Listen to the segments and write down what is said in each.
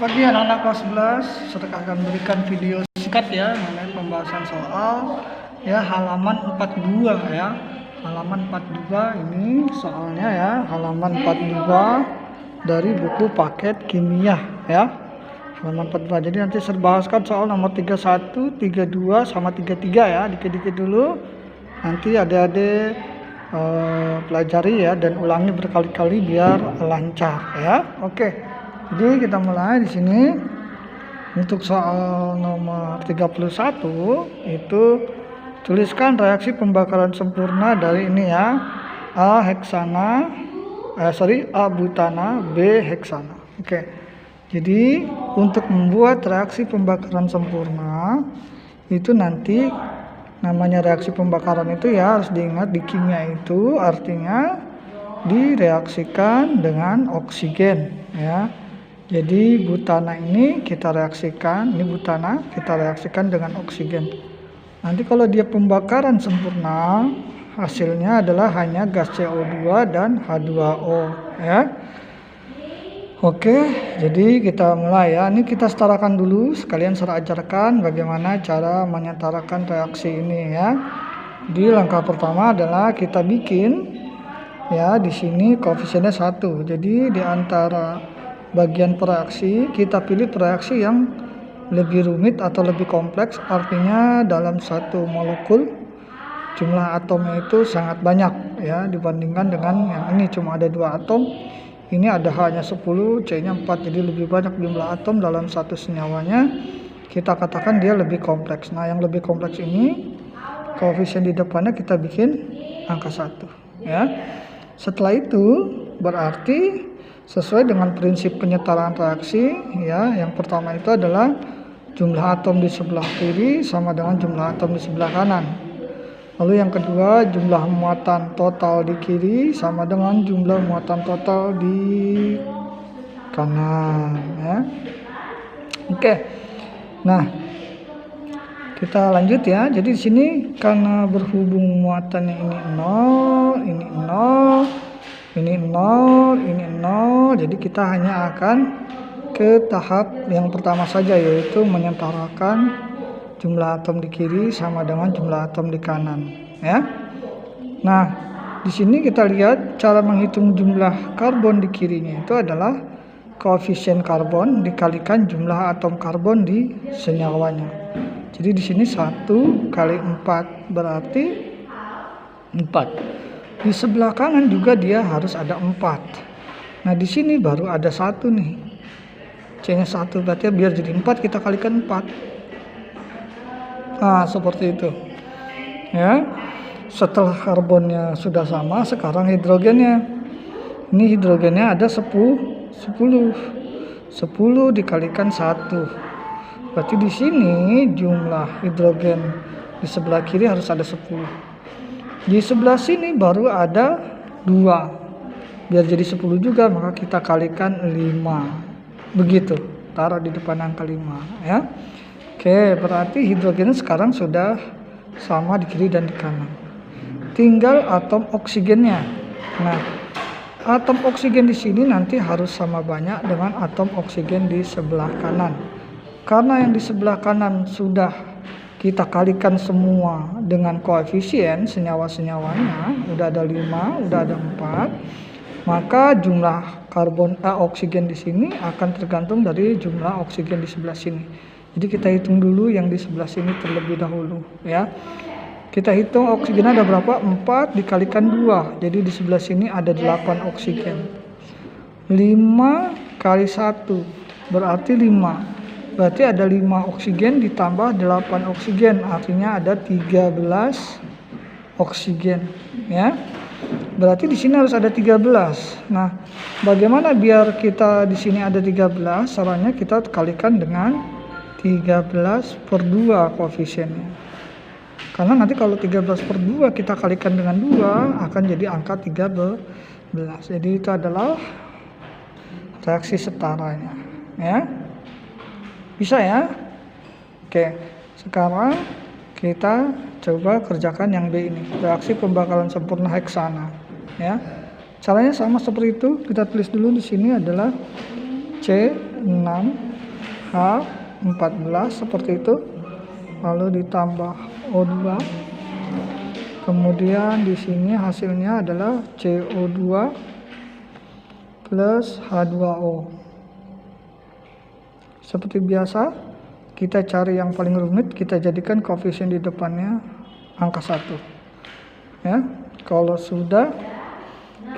Bagi anak-anak kelas 11, saya akan berikan video singkat ya mengenai pembahasan soal ya halaman 42 ya. Halaman 42 ini soalnya ya, halaman 42 dari buku paket kimia ya. Halaman 42. Jadi nanti saya bahaskan soal nomor 31, 32 sama 33 ya, dikit-dikit dulu. Nanti adik-adik pelajari ya dan ulangi berkali-kali biar lancar ya. Oke. Jadi kita mulai di sini. Untuk soal nomor 31 itu tuliskan reaksi pembakaran sempurna dari ini ya. A butana, B heksana. Oke. Jadi untuk membuat reaksi pembakaran sempurna itu nanti namanya reaksi pembakaran itu ya harus diingat di kimia itu artinya direaksikan dengan oksigen ya. Jadi butana ini kita reaksikan, ini butana kita reaksikan dengan oksigen. Nanti kalau dia pembakaran sempurna, hasilnya adalah hanya gas CO2 dan H2O ya. Oke, jadi kita mulai ya. Ini kita setarakan dulu, sekalian saya ajarkan bagaimana cara menyetarakan reaksi ini ya. Di langkah pertama adalah kita bikin ya, di sini koefisiennya 1. Jadi di antara bagian reaksi kita pilih reaksi yang lebih rumit atau lebih kompleks, artinya dalam satu molekul jumlah atomnya itu sangat banyak ya dibandingkan dengan yang ini cuma ada 2 atom. Ini ada hanya 10, C-nya 4, jadi lebih banyak jumlah atom dalam satu senyawanya. Kita katakan dia lebih kompleks. Nah, yang lebih kompleks ini koefisien di depannya kita bikin angka 1 ya. Setelah itu berarti sesuai dengan prinsip penyetaraan reaksi ya, yang pertama itu adalah jumlah atom di sebelah kiri sama dengan jumlah atom di sebelah kanan. Lalu yang kedua, jumlah muatan total di kiri sama dengan jumlah muatan total di kanan ya. Oke. Nah, kita lanjut ya. Jadi di sini karena berhubung muatannya ini 0, ini 0, ini 0, ini 0, jadi kita hanya akan ke tahap yang pertama saja, yaitu menyetarakan jumlah atom di kiri sama dengan jumlah atom di kanan ya. Nah, di sini kita lihat cara menghitung jumlah karbon di kirinya itu adalah koefisien karbon dikalikan jumlah atom karbon di senyawanya. Jadi di sini 1 kali 4 berarti 4. Di sebelah kanan juga dia harus ada 4. Nah, di sini baru ada 1 nih. C-nya 1, berarti biar jadi 4 kita kalikan 4. Nah, seperti itu. Ya. Setelah karbonnya sudah sama, sekarang hidrogennya. Ini hidrogennya ada 10. 10 dikalikan 1. Berarti di sini jumlah hidrogen di sebelah kiri harus ada 10. Di sebelah sini baru ada 2. Biar jadi 10 juga, maka kita kalikan 5. Begitu, taruh di depan angka 5 ya. Oke, berarti hidrogen sekarang sudah sama di kiri dan di kanan. Tinggal atom oksigennya. Nah, atom oksigen di sini nanti harus sama banyak dengan atom oksigen di sebelah kanan. Karena yang di sebelah kanan sudah kita kalikan semua dengan koefisien senyawa-senyawanya, udah ada 5, udah ada 4, maka jumlah oksigen di sini akan tergantung dari jumlah oksigen di sebelah sini. Jadi kita hitung dulu yang di sebelah sini terlebih dahulu ya. Kita hitung oksigen ada berapa? 4 dikalikan 2. Jadi di sebelah sini ada 8 oksigen. 5 kali 1 berarti 5. Berarti ada 5 oksigen ditambah 8 oksigen, artinya ada 13 oksigen ya. Berarti di sini harus ada 13. Nah, bagaimana biar kita di sini ada 13? Caranya kita kalikan dengan 13 per 2 koefisiennya. Karena nanti kalau 13 per 2 kita kalikan dengan 2 akan jadi angka 13. Jadi itu adalah reaksi setaranya ya. Bisa ya? Oke, sekarang kita coba kerjakan yang B ini, reaksi pembakaran sempurna heksana ya. Caranya sama seperti itu. Kita tulis dulu di sini adalah C 6H14 seperti itu, lalu ditambah O2. Kemudian di sini hasilnya adalah CO2 plus H2O. Seperti biasa, kita cari yang paling rumit, kita jadikan koefisien di depannya angka 1. Ya, kalau sudah,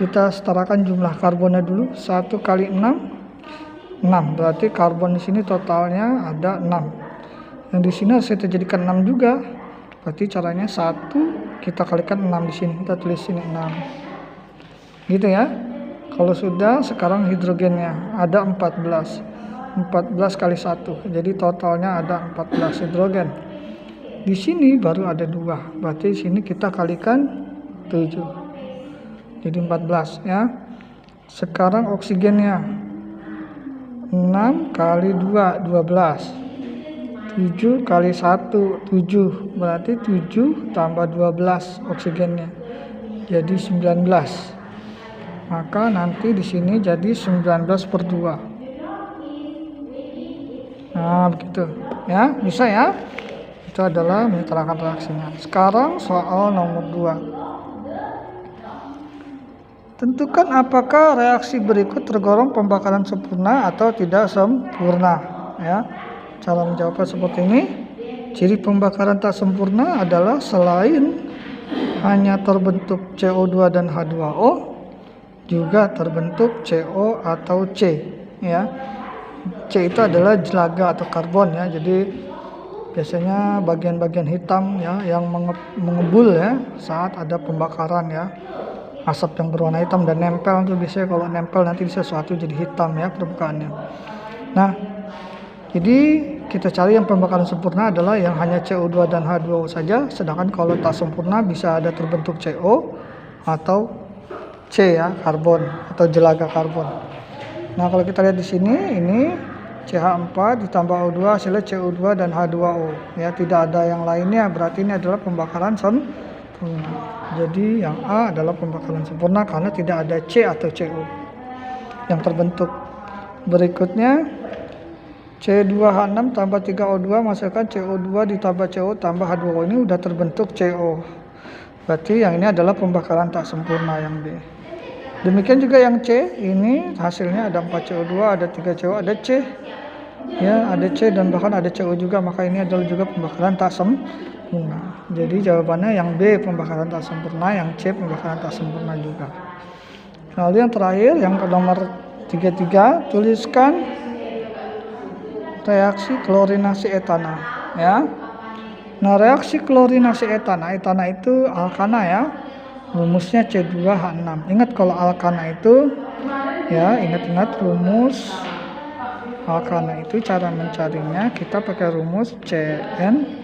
kita setarakan jumlah karbonnya dulu. 1 kali 6, 6. Berarti karbon di sini totalnya ada 6. Yang di sini harus kita jadikan 6 juga. Berarti caranya 1 kita kalikan 6 di sini. Kita tulis sini 6. Gitu ya. Kalau sudah, sekarang hidrogennya ada 14. 14 kali 1. Jadi totalnya ada 14 hidrogen. Di sini baru ada 2. Berarti di sini kita kalikan 7. Jadi 14 ya. Sekarang oksigennya 6 kali 2, 12. 7 kali 1, 7. Berarti 7 tambah 12 oksigennya. Jadi 19. Maka nanti di sini jadi 19 per 2. Nah, begitu. Ya, bisa ya. Itu adalah menyetarakan reaksinya. Sekarang soal nomor 2. Tentukan apakah reaksi berikut tergolong pembakaran sempurna atau tidak sempurna. Ya. Cara menjawabnya seperti ini. Ciri pembakaran tak sempurna adalah selain hanya terbentuk CO2 dan H2O, juga terbentuk CO atau C. Ya. C itu adalah jelaga atau karbon ya. Jadi biasanya bagian-bagian hitam ya yang mengebul ya saat ada pembakaran ya. Asap yang berwarna hitam dan nempel itu biasanya kalau nempel nanti bisa sesuatu jadi hitam ya permukaannya. Nah, jadi kita cari yang pembakaran sempurna adalah yang hanya CO2 dan H2O saja, sedangkan kalau tak sempurna bisa ada terbentuk CO atau C ya, karbon atau jelaga karbon. Nah, kalau kita lihat di sini, ini CH4 ditambah O2 hasilnya CO2 dan H2O. Ya, tidak ada yang lainnya, berarti ini adalah pembakaran sempurna. Jadi yang A adalah pembakaran sempurna karena tidak ada C atau CO yang terbentuk. Berikutnya C2H6 tambah 3O2 masukkan CO2 ditambah CO tambah H2O, ini udah terbentuk CO. Berarti yang ini adalah pembakaran tak sempurna yang B. Demikian juga yang C, ini hasilnya ada 4 CO2, ada 3 CO, ada C. Ya, ada C dan bahkan ada CO juga, maka ini adalah juga pembakaran tak sempurna. Jadi jawabannya yang B pembakaran tak sempurna, yang C pembakaran tak sempurna juga. Lalu yang terakhir, yang nomor 33, tuliskan reaksi klorinasi etana ya. Nah, reaksi klorinasi etana itu alkana ya. Rumusnya C2H6. Ingat kalau alkana itu ya, ingat rumus alkana itu cara mencarinya kita pakai rumus CN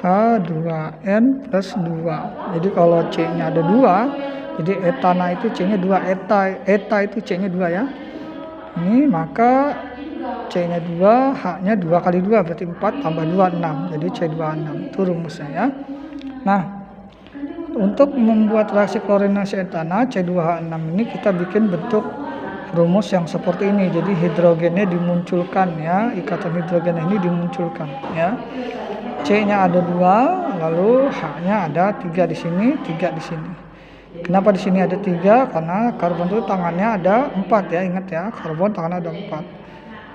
H2N plus 2. Jadi kalau C-nya ada 2, jadi etana itu C-nya 2, eta itu C-nya 2 ya. Ini maka C-nya 2, H-nya 2 kali 2 berarti 4 tambah 2, 6. Jadi C2H6 itu rumusnya ya. Nah, untuk membuat reaksi klorinasi etana C2H6 ini kita bikin bentuk rumus yang seperti ini. Jadi hidrogennya dimunculkan ya, ikatan hidrogen ini dimunculkan ya. C-nya ada 2, lalu H-nya ada 3 di sini, 3 di sini. Kenapa di sini ada 3? Karena karbon itu tangannya ada 4 ya, ingat ya, karbon tangannya ada 4.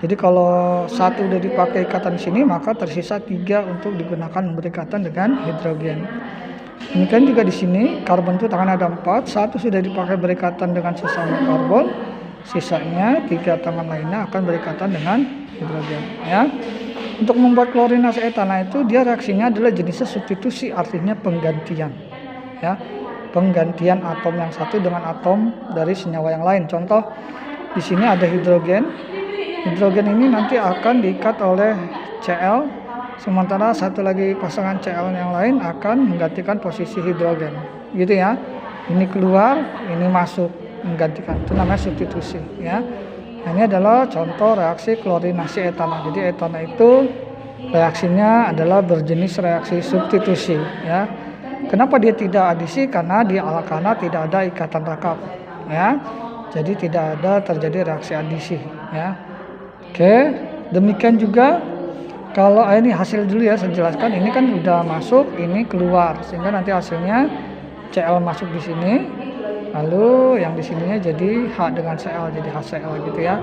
Jadi kalau 1 udah dipakai ikatan di sini, maka tersisa 3 untuk digunakan berikatan dengan hidrogen. Demikian juga di sini, karbon itu tangan ada 4, 1 sudah dipakai berikatan dengan sesama karbon, sisanya 3 tangan lainnya akan berikatan dengan hidrogen. Ya. Untuk membuat klorinasi etana itu dia reaksinya adalah jenisnya substitusi, artinya penggantian. Ya, penggantian atom yang satu dengan atom dari senyawa yang lain. Contoh di sini ada hidrogen. Hidrogen ini nanti akan diikat oleh Cl, sementara satu lagi pasangan Cl yang lain akan menggantikan posisi hidrogen. Gitu ya. Ini keluar, ini masuk, menggantikan. Itu namanya substitusi ya. Nah, ini adalah contoh reaksi klorinasi etana. Jadi etana itu reaksinya adalah berjenis reaksi substitusi ya. Kenapa dia tidak adisi? Karena di alkana tidak ada ikatan rakap ya. Jadi tidak ada terjadi reaksi adisi ya. Oke, demikian juga kalau ini hasil dulu ya, saya jelaskan. Ini kan udah masuk, ini keluar, sehingga nanti hasilnya Cl masuk di sini, lalu yang di sininya jadi H dengan Cl, jadi HCl gitu ya.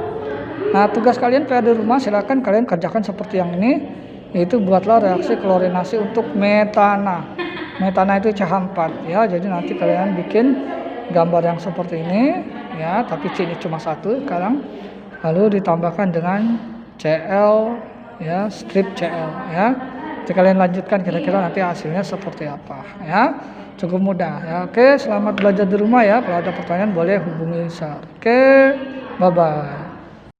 Nah, tugas kalian PR di rumah silakan kalian kerjakan seperti yang ini, yaitu buatlah reaksi klorinasi untuk metana. Metana itu CH4 ya. Jadi nanti kalian bikin gambar yang seperti ini ya, tapi C ini cuma satu sekarang. Lalu ditambahkan dengan Cl ya, strip Cl ya. Jadi kalian lanjutkan kira-kira nanti hasilnya seperti apa ya. Cukup mudah ya. Oke, selamat belajar di rumah ya. Kalau ada pertanyaan boleh hubungi saya. Oke, bye bye.